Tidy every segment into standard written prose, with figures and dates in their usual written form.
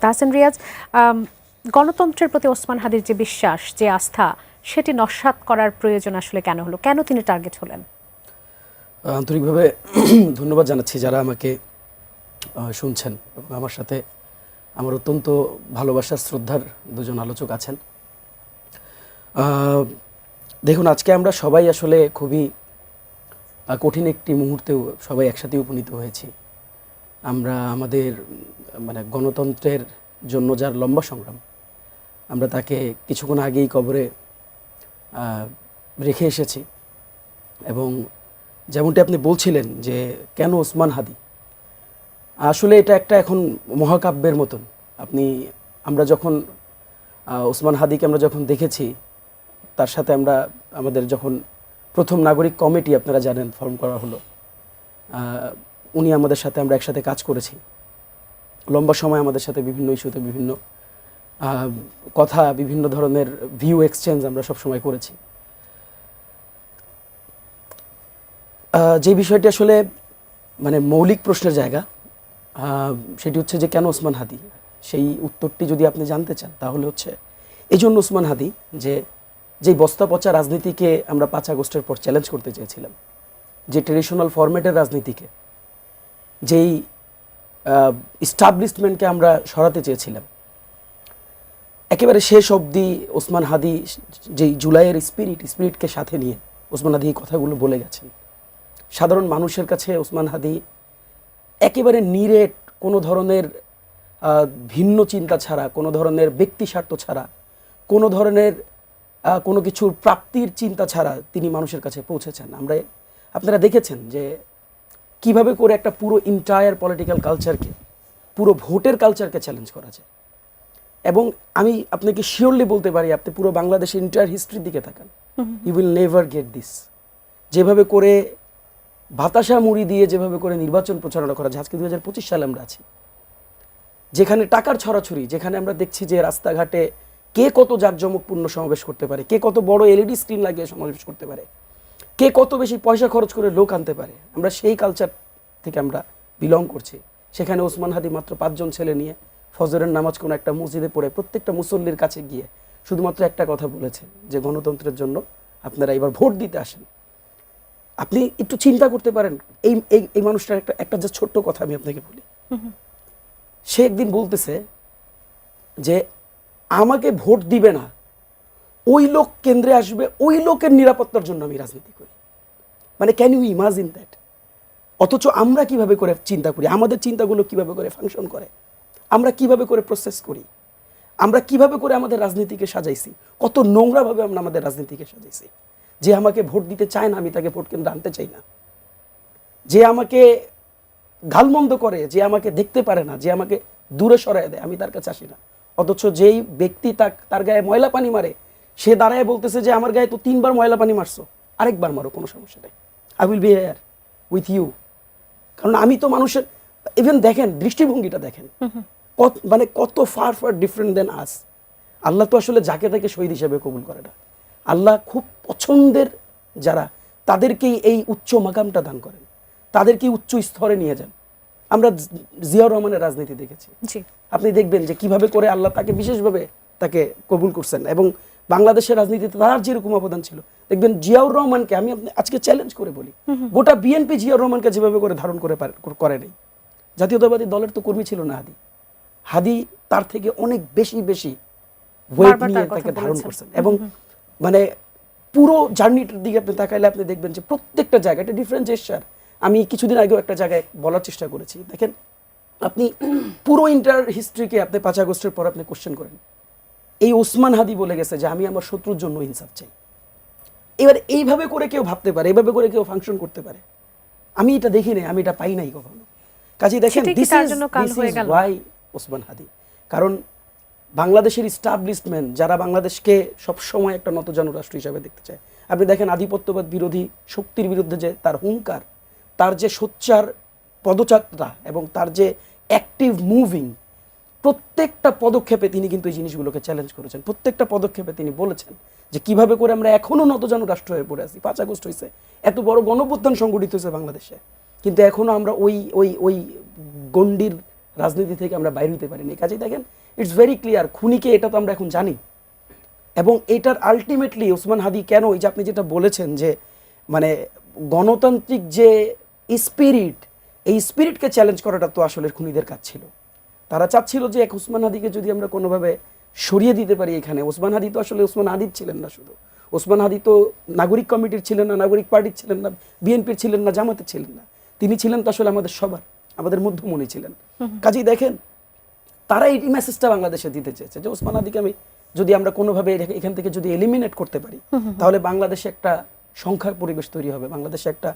তাহসিন রিয়াজ, গণতন্ত্রের প্রতি ওসমান হাদির যে বিশ্বাস, যে আস্থা, সেটি নস্যাৎ করার প্রয়োজন আসলে কেন হলো? কেন তিনি টার্গেট হলেন? আন্তরিকভাবে ধন্যবাদ জানাচ্ছি যারা আমাকে শুনছেন এবং আমার সাথে আমার অত্যন্ত ভালোবাসার শ্রদ্ধার দুজন আলোচক আছেন। দেখুন, আজকে আমরা সবাই আসলে খুবই কঠিন একটি মুহূর্তেও সবাই একসাথে উপনীত হয়েছি। আমরা আমাদের গণতন্ত্রের জন্য যার লম্বা সংগ্রাম, আমরা তাকে কিছুক্ষণ আগেই কবরে রেখে এসেছি। এবং যেমনটি আপনি বলছিলেন যে কেন ওসমান হাদি, আসলে এটা একটা এখন মহাকাব্যের মতন। আমরা যখন ওসমান হাদিকে আমরা যখন দেখেছি, তার সাথে আমাদের যখন প্রথম নাগরিক কমিটি আপনারা জানেন ফর্ম করা হলো, উনি আমাদের সাথে আমরা একসাথে কাজ করেছি লম্বা সময়, আমাদের সাথে বিভিন্ন ইস্যুতে বিভিন্ন কথা, বিভিন্ন ধরনের ভিউ এক্সচেঞ্জ আমরা সব সময় করেছি। যে বিষয়টি আসলে মৌলিক প্রশ্নের জায়গা, সেটি হচ্ছে যে কেন ওসমান হাদি, সেই উত্তরটি যদি আপনি জানতে চান তাহলে হচ্ছে এই জন্য ওসমান হাদি যেই বস্তা পচা রাজনীতিকে আমরা 5 আগস্টের পর চ্যালেঞ্জ করতে চেয়েছিলাম, যে ট্রেডিশনাল ফরম্যাটের রাজনীতিকে, যেই ইস্টাবলিশমেন্টকে আমরা সরাতে চেয়েছিলাম, একেবারে শেষ অবধি ওসমান হাদি যেই জুলাইয়ের স্পিরিটকে সাথে নিয়ে ওসমান হাদি এই কথাগুলো বলে গেছেন। সাধারণ মানুষের কাছে ওসমান হাদি একেবারে নিরেট, কোনো ধরনের ভিন্ন চিন্তা ছাড়া, কোনো ধরনের ব্যক্তি স্বার্থ ছাড়া, কোনো ধরনের কোনো কিছুর প্রাপ্তির চিন্তা ছাড়া তিনি মানুষের কাছে পৌঁছেছেন। আপনারা দেখেছেন যে কিভাবে করে একটা পুরো ইন্টায়ার পলিটিক্যাল কালচারকে, পুরো ভোটের কালচারকে চ্যালেঞ্জ করা যায়। এবং আমি আপনাকে শিওরলি বলতে পারি, আপনি পুরো বাংলাদেশের ইন্টায়ার হিস্ট্রির দিকে তাকান, you will never get this. যেভাবে করে বাতাসা মুড়ি দিয়ে যেভাবে করে নির্বাচন প্রচারণা করা যায়, আজকে 2025 সালে আমরা আছি, যেখানে টাকার ছড়াছড়ি, যেখানে আমরা দেখছি যে রাস্তাঘাটে কে কত জাঁকজমকপূর্ণ সমাবেশ করতে পারে, কে কত বড় এলইডি স্ক্রিন লাগিয়ে সমাবেশ করতে পারে, কে কত বেশি পয়সা খরচ করে লোক আনতে পারে, আমরা সেই কালচার থেকে আমরা বিলং করছি। সেখানে ওসমান হাদি মাত্র 5 জন ছেলে নিয়ে ফজরের নামাজ কোনো একটা মসজিদে পড়ে প্রত্যেকটা মুসল্লির কাছে গিয়ে শুধুমাত্র একটা কথা বলেছে যে গণতন্ত্রের জন্য আপনারা এবার ভোট দিতে আসেন। আপনি একটু চিন্তা করতে পারেন, এই মানুষটার একটা যে ছোট্ট কথা আমি আপনাকে বলি। সে একদিন বলতেছে যে আমাকে ভোট দিবে না, ওই লোক কেন্দ্রে আসবে, ওই লোকের নিরাপত্তার জন্য আমি রাজনীতি করি। Can you imagine that? অথচ আমরা কিভাবে করে চিন্তা করি, আমাদের চিন্তাগুলো কিভাবে করে ফাংশন করে, আমরা কিভাবে করে প্রসেস করি, আমরা কিভাবে করে আমাদের রাজনীতিকে সাজাইছি, কত নোংরাভাবে আমরা আমাদের রাজনীতিকে সাজাইছি। যে আমাকে ভোট দিতে চায় না, আমি তাকে ভোট কেন্দ্রে আনতে চাই না। যে আমাকে গালমন্দ করে, যে আমাকে দেখতে পারে না, যে আমাকে দূরে সরায় দেয়, আমি তার কাছে আসি না। অথচ যেই ব্যক্তি তার গায়ে ময়লা পানি মারে, সে দাঁড়ায় বলতেছে যে আমার গায়ে তো 3 বার ময়লা পানি মারছো, আরেকবার মারো, কোনো সমস্যা নেই, I will be here with you. কারণ আমি তো মানুষের, ইভেন দেখেন দৃষ্টিভঙ্গিটা দেখেন, কত ফার ডিফারেন্ট দেন আস। আল্লাহ তো আসলে যাকে তাকে শহীদ হিসেবে কবুল করে না। আল্লাহ খুব পছন্দের যারা, তাদেরকেই এই উচ্চ মাকামটা দান করেন, তাদেরকেই উচ্চ স্তরে নিয়ে যান। আমরা জিয়াউর রহমানের রাজনীতি দেখেছি, আপনি দেখবেন যে কিভাবে করে আল্লাহ তাকে বিশেষভাবে তাকে কবুল করছেন। এবং বাংলাদেশের রাজনীতিতে তার যেরকম অবদান ছিল, দেখবেন জিয়াউর রহমানকে আমি আজকে চ্যালেঞ্জ করে বলি, গোটা বিএনপি জিয়াউর রহমানকে যেভাবে করে ধারণ করে নেই। জাতীয়তাবাদী দলের তো কর্মী ছিল না হাদি, তার থেকে অনেক বেশি ওয়েট নিয়ে তাকে ধারণ করছেন। এবং পুরো জার্নিটার দিকে আপনি তাকাইলে আপনি দেখবেন যে প্রত্যেকটা জায়গায় একটা ডিফারেন্ট জেস্চার। আমি কিছুদিন আগেও একটা জায়গায় বলার চেষ্টা করেছি, দেখেন আপনি পুরো ইন্টার হিস্ট্রিকে আপনি 5 আগস্টের পর আপনি কোশ্চেন করেন, এই ওসমান হাদি বলে গেছে যে আমি আমার শত্রুর জন্য ইনসাফ চাই। এবার এইভাবে করে কেউ ভাবতে পারে, এইভাবে করে কেউ ফাংশন করতে পারে, আমি এটা দেখি নাই, আমি এটা পাই নাই কখনো। কাজেই দেখেন দিস ইজ ওয়াই ওসমান হাদি। কারণ বাংলাদেশের ইস্টাবলিশমেন্ট যারা বাংলাদেশকে সবসময় একটা নতজানু রাষ্ট্র হিসাবে দেখতে চায়, আপনি দেখেন আধিপত্যবাদ বিরোধী শক্তির বিরুদ্ধে যে তার হুঙ্কার, তার যে সোচ্চার পদযাত্রা এবং তার যে অ্যাক্টিভ মুভিং, প্রত্যেকটা পদক্ষেপে তিনি কিন্তু এই জিনিসগুলোকে চ্যালেঞ্জ করেছেন। প্রত্যেকটা পদক্ষেপে তিনি বলেছেন যে কিভাবে করে আমরা এখনো নতজানু রাষ্ট্র হয়ে পড়ে আছি। 5 আগস্ট হয়েছে, এত বড় গণঅভ্যুত্থান সংগঠিত হয়েছে বাংলাদেশে, কিন্তু এখনো আমরা ওই গণ্ডির রাজনীতি থেকে আমরা বাইরে হতে পারিনি। কাজেই দেখেন ইটস ভেরি ক্লিয়ার, খুনিকে এটা তো আমরা এখন জানি। এবং এটার আলটিমেটলি ওসমান হাদি কেন, ওই যে আপনি যেটা বলেছেন যে মানে গণতান্ত্রিক যে স্পিরিট, এই স্পিরিটকে চ্যালেঞ্জ করাটা তো আসলে খুনিদের কাজ ছিল। তারা চাচ্ছিল যে এক ওসমান হাদিকে যদি আমরা কোনোভাবে সরিয়ে দিতে পারি এখানে। ওসমান হাদি তো আসলে ওসমান হাদির ছিলেন না শুধু, ওসমান হাদি তো নাগরিক কমিটির ছিলেন না, নাগরিক পার্টির ছিলেন না, বিএনপির ছিলেন না, জামাতের ছিলেন না, তিনি ছিলেন তো আসলে আমাদের সবার, আমাদের মধ্যমণি ছিলেন। কাজেই দেখেন তারা এই মেসেজটা বাংলাদেশে দিতে চেয়েছে যে ওসমান হাদিকে আমি যদি আমরা কোনোভাবে এখান থেকে যদি এলিমিনেট করতে পারি তাহলে বাংলাদেশে একটা সংখ্যার পরিবেশ তৈরি হবে, বাংলাদেশে একটা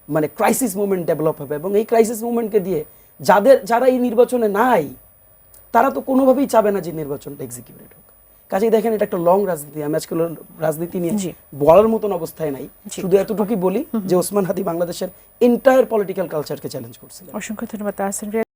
মানে ক্রাইসিস মুভমেন্ট ডেভেলপ হবে। এবং এই ক্রাইসিস মুভমেন্টকে দিয়ে যারা এই নির্বাচনে নাই তারা তো কোনোভাবেই চাবে না যে নির্বাচনটা এক্সিকিউটেড হোক। কাজেই দেখেন এটা একটা লং রাজনীতি, আমি আজকে রাজনীতি নিয়ে বলার মতন অবস্থায় নাই, শুধু এতটুকুই বলি যে ওসমান হাদি বাংলাদেশের এন্টায়ার পলিটিক্যাল কালচারকে চ্যালেঞ্জ করছিলেন। অসংখ্য ধন্যবাদ তাহসিন রিয়াজ।